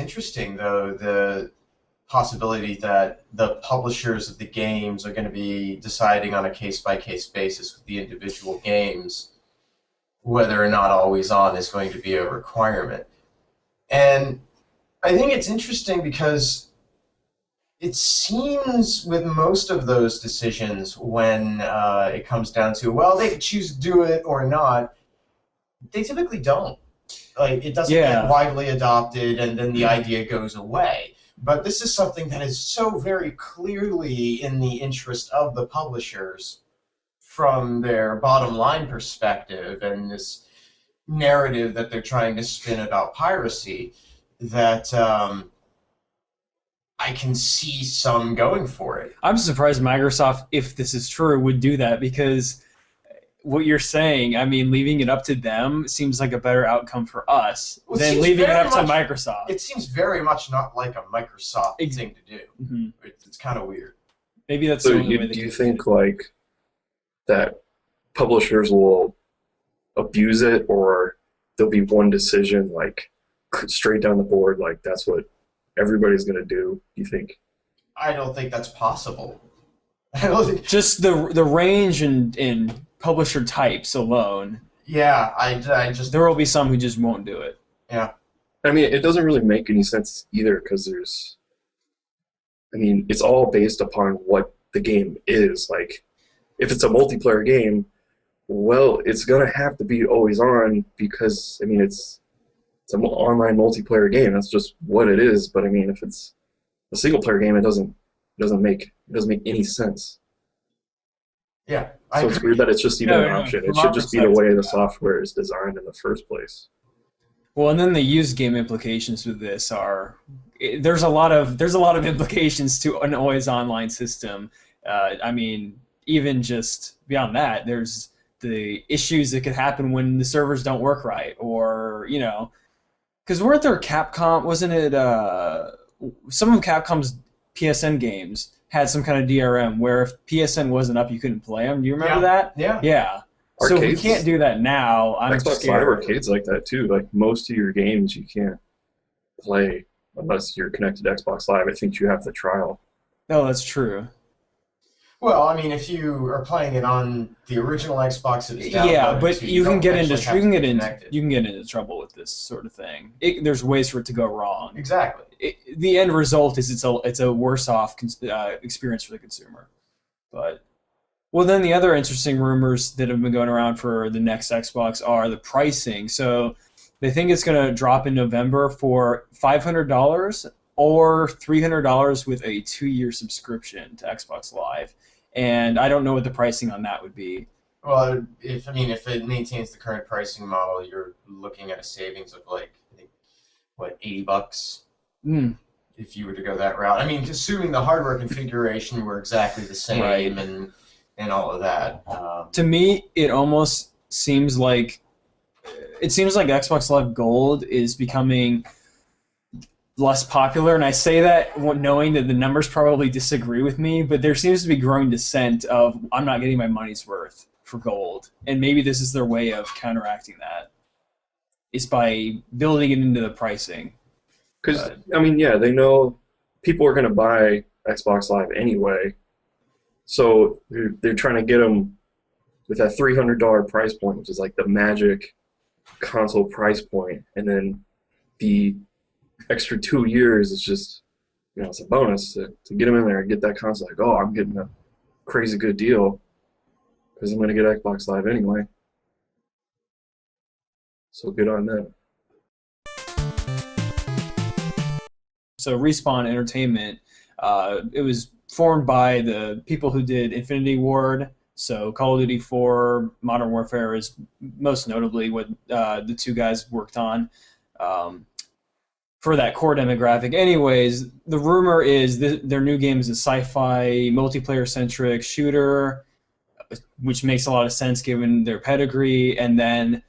interesting, though, the possibility that the publishers of the games are going to be deciding on a case-by-case basis with the individual games whether or not always on is going to be a requirement. And I think it's interesting because it seems with most of those decisions when it comes down to, well, they could choose to do it or not, they typically don't. Like, it doesn't get widely adopted and then the idea goes away. But this is something that is so very clearly in the interest of the publishers from their bottom line perspective and this narrative that they're trying to spin about piracy that I can see some going for it. I'm surprised Microsoft, if this is true, would do that because what you're saying, I mean, leaving it up to them seems like a better outcome for us than leaving it up to Microsoft. It seems very much not like a Microsoft thing to do. Mm-hmm. It's kind of weird. Maybe that's the only way they do you think like that publishers will abuse it, or there'll be one decision like straight down the board, like that's what everybody's going to do? You think? I don't think that's possible. I don't think just the range in publisher types alone. Yeah, I just there will be some who just won't do it. Yeah. I mean, it doesn't really make any sense either because it's all based upon what the game is. Like, if it's a multiplayer game, well, it's going to have to be always on because, I mean, it's an online multiplayer game. That's just what it is. But, I mean, if it's a single-player game, it doesn't make any sense. Yeah. So it's weird that it's just even an option. It should just be the way the software is designed in the first place. Well, and then the used game implications with this are there's a lot of implications to an always online system. I mean, even just beyond that, there's the issues that could happen when the servers don't work right, or because weren't there wasn't it some of Capcom's PSN games had some kind of DRM where if PSN wasn't up, you couldn't play them. Do you remember that? Yeah. Yeah. So we can't do that now. I'm Xbox scared. Live Arcade's like that too. Like most of your games, you can't play unless you're connected to Xbox Live. I think you have the trial. No, that's true. Well, I mean, if you are playing it on the original Xbox, it is downloaded, but you can get into trouble with this sort of thing. There's ways for it to go wrong. Exactly. The end result is it's a worse off experience for the consumer. But well, then the other interesting rumors that have been going around for the next Xbox are the pricing. So they think it's going to drop in November for $500 or $300 with a 2-year subscription to Xbox Live. And I don't know what the pricing on that would be. Well, if it maintains the current pricing model, you're looking at a savings of like, I think, what, $80? If you were to go that route. I mean, assuming the hardware configuration were exactly the same, right, and all of that. To me, it almost seems like Xbox Live Gold is becoming less popular, and I say that knowing that the numbers probably disagree with me, but there seems to be growing dissent of I'm not getting my money's worth for Gold, and maybe this is their way of counteracting that, is by building it into the pricing. Because, I mean, yeah, they know people are going to buy Xbox Live anyway, so they're trying to get them with that $300 price point, which is like the magic console price point, and then the extra 2 years is just, it's a bonus to get them in there and get that console. Like, oh, I'm getting a crazy good deal because I'm going to get Xbox Live anyway. So good on them. So Respawn Entertainment, it was formed by the people who did Infinity Ward. So Call of Duty 4, Modern Warfare is most notably what the two guys worked on. For that core demographic. Anyways, the rumor is their new game is a sci-fi, multiplayer-centric shooter, which makes a lot of sense given their pedigree, and then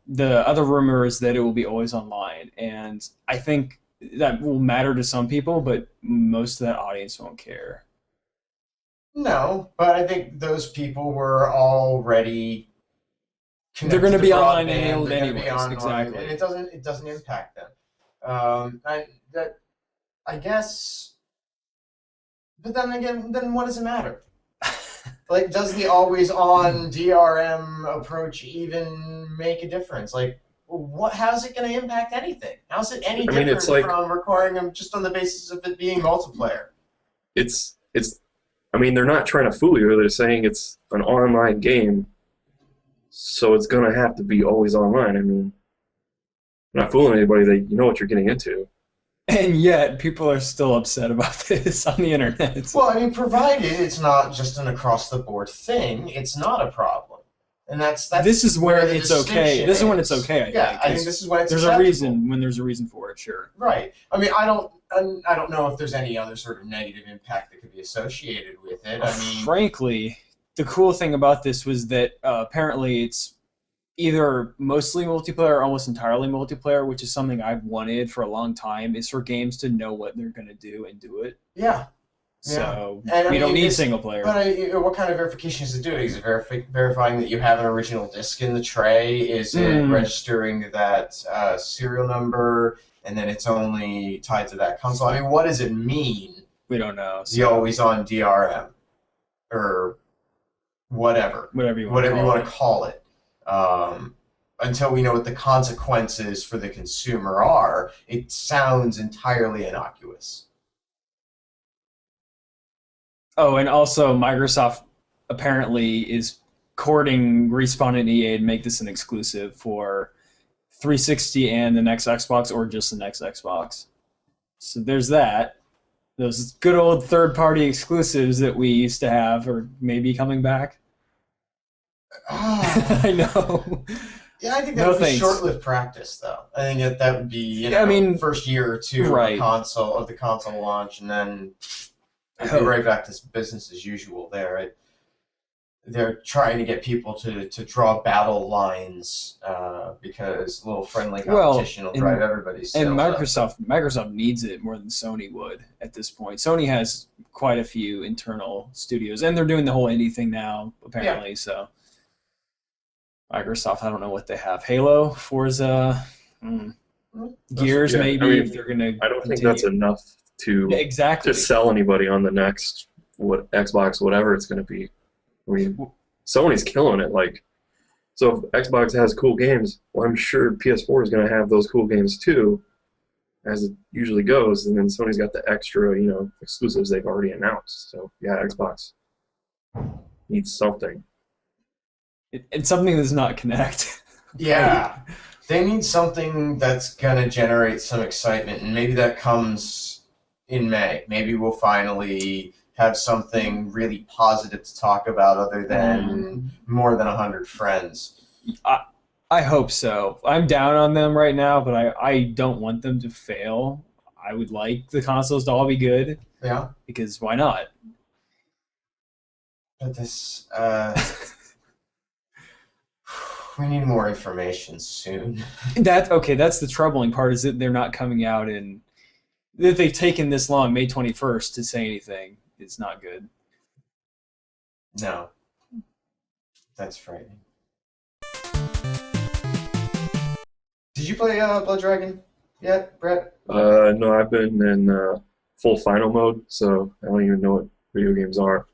the other rumor is that it will be always online, and I think that will matter to some people, but most of that audience won't care. No, but I think those people were already they're going to be online enabled anyways, exactly. And it doesn't impact them. I guess, but then again, then what does it matter? Like, does the always-on DRM approach even make a difference? Like, how's it going to impact anything? How's it any different it's like, from requiring them just on the basis of it being multiplayer? it's. I mean, they're not trying to fool you. They're saying it's an online game, so it's gonna have to be always online. I mean, you're not fooling anybody. You know what you're getting into. And yet, people are still upset about this on the internet. Well, I mean, provided it's not just an across-the-board thing, it's not a problem. And that's this is where the it's okay. This is when it's okay. I think this is when it's there's acceptable. a reason when there's a reason for it. Sure. Right. I mean, I don't know if there's any other sort of negative impact that could be associated with it. I mean, frankly, the cool thing about this was that apparently it's either mostly multiplayer or almost entirely multiplayer, which is something I've wanted for a long time, is for games to know what they're going to do and do it. Yeah. So we don't need single player. But what kind of verification is it doing? Is it verifying that you have an original disc in the tray? Is it registering that serial number and then it's only tied to that console? I mean, what does it mean? We don't know. The always-on DRM or whatever. Whatever you want to call it. Until we know what the consequences for the consumer are, it sounds entirely innocuous. Oh, and also Microsoft apparently is courting Respawn and EA to make this an exclusive for 360 and the next Xbox, or just the next Xbox. So there's that. Those good old third-party exclusives that we used to have are maybe coming back. I know. Yeah, I think that would be short-lived practice, though. I think that would be, first year or two of the console launch, and then it'd be right back to business as usual there. Right? They're trying to get people to draw battle lines because a little friendly competition will drive everybody's sales and up. Microsoft needs it more than Sony would at this point. Sony has quite a few internal studios, and they're doing the whole indie thing now, apparently, so... Microsoft, I don't know what they have. Halo, Forza, Gears, maybe. I mean, if they're gonna. I don't think that's enough to sell anybody on the next Xbox, whatever it's going to be. I mean, Sony's killing it. Like, so if Xbox has cool games, well, I'm sure PS4 is going to have those cool games too, as it usually goes. And then Sony's got the extra, exclusives they've already announced. So yeah, Xbox needs something. And something that does not connect. Yeah. They need something that's going to generate some excitement, and maybe that comes in May. Maybe we'll finally have something really positive to talk about other than more than 100 friends. I hope so. I'm down on them right now, but I don't want them to fail. I would like the consoles to all be good. Yeah. Because why not? But this... we need more information soon. That's the troubling part, is that they're not coming out and that they've taken this long, May 21st, to say anything. It's not good. No. That's frightening. Did you play Blood Dragon yet, Brett? No, I've been in full final mode, so I don't even know what video games are.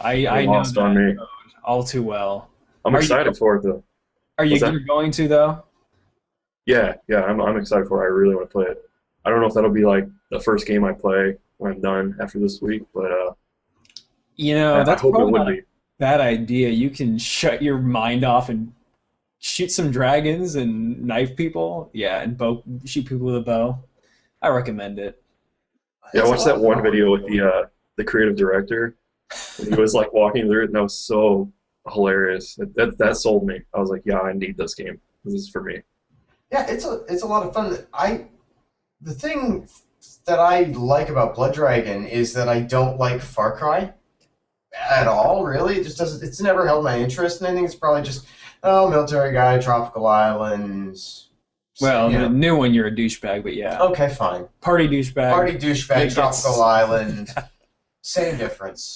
I know that mode all too well. I'm excited for it, though. You're going to, though? Yeah, I'm excited for it. I really want to play it. I don't know if that'll be like the first game I play when I'm done after this week, but that's probably not a bad idea. You can shut your mind off and shoot some dragons and knife people. Yeah, and shoot people with a bow. I recommend it. Yeah, I watched that one video with the creative director. He was like walking through it, and that was so hilarious. That sold me. I was like, yeah, I need this game. This is for me. Yeah, it's a lot of fun. The thing that I like about Blood Dragon is that I don't like Far Cry at all, really. It just doesn't. It's never held my interest, and I think it's probably just military guy, tropical islands. Well, the new one, you're a douchebag, but yeah. Okay, fine. Party douchebag, tropical island. Same difference.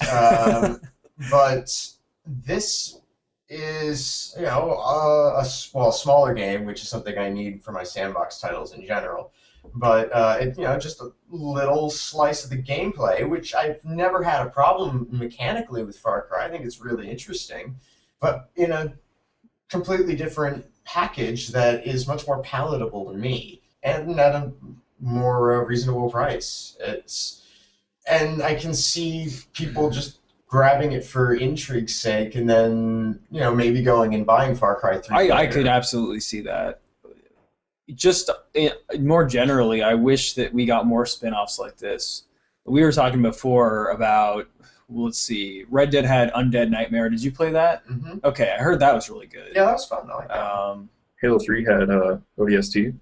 But this is, a smaller game, which is something I need for my sandbox titles in general. But just a little slice of the gameplay, which I've never had a problem mechanically with Far Cry. I think it's really interesting, but in a completely different package that is much more palatable to me and at a more reasonable price. And I can see people just grabbing it for intrigue's sake, and then maybe going and buying Far Cry 3. I could absolutely see that. Just more generally, I wish that we got more spin-offs like this. We were talking before about, let's see, Red Dead had Undead Nightmare. Did you play that? Mm-hmm. Okay, I heard that was really good. Yeah, that was fun. I like that. Halo 3 had ODST.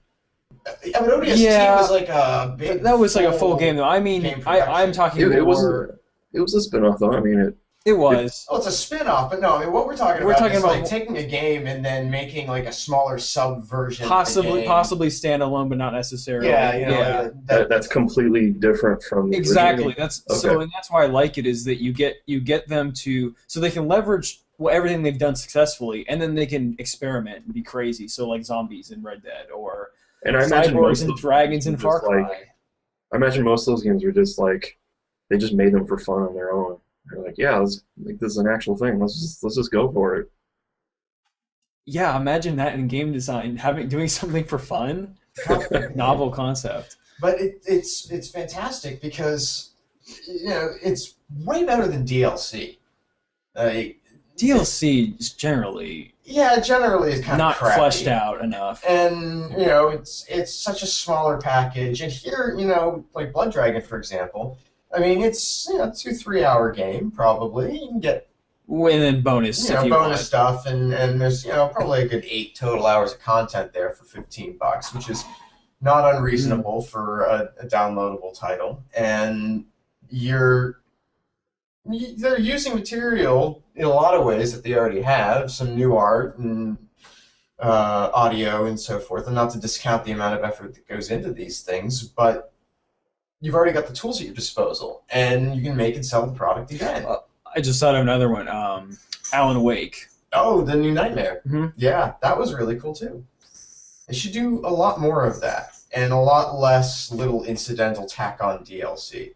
Yeah, but ODST was like a big. That was like a full game, though. I mean, I'm talking It more. It was a spin-off, though. I mean, it was. Well, it's a spin-off, but no, I mean, what we're talking about is like taking a game and then making like a smaller sub-version possibly of the game. Possibly standalone, but not necessarily. Yeah, that's completely different from the exactly. original. That's so, and that's why I like it, is that you get them to, so they can leverage everything they've done successfully, and then they can experiment and be crazy. So like zombies in Red Dead, or cyborgs and dragons in Far Cry. I imagine most of those games were just like, they just made them for fun on their own. They're like, yeah, let's make this an actual thing. Let's just go for it. Yeah, imagine that in game design, doing something for fun. Novel concept. But it's fantastic because it's way better than DLC. DLC is generally generally is kind not of crappy. Fleshed out enough. And it's such a smaller package. And here, like Blood Dragon, for example. I mean, it's a 2-3 hour game probably. You can get and then bonus stuff, and there's probably a good 8 total hours of content there for $15, which is not unreasonable for a downloadable title. And they're using material in a lot of ways that they already have, some new art and audio and so forth, and not to discount the amount of effort that goes into these things, but you've already got the tools at your disposal, and you can make and sell the product again. I just thought of another one, Alan Wake. Oh, the new Nightmare. Mm-hmm. Yeah, that was really cool too. They should do a lot more of that, and a lot less little incidental tack-on DLC.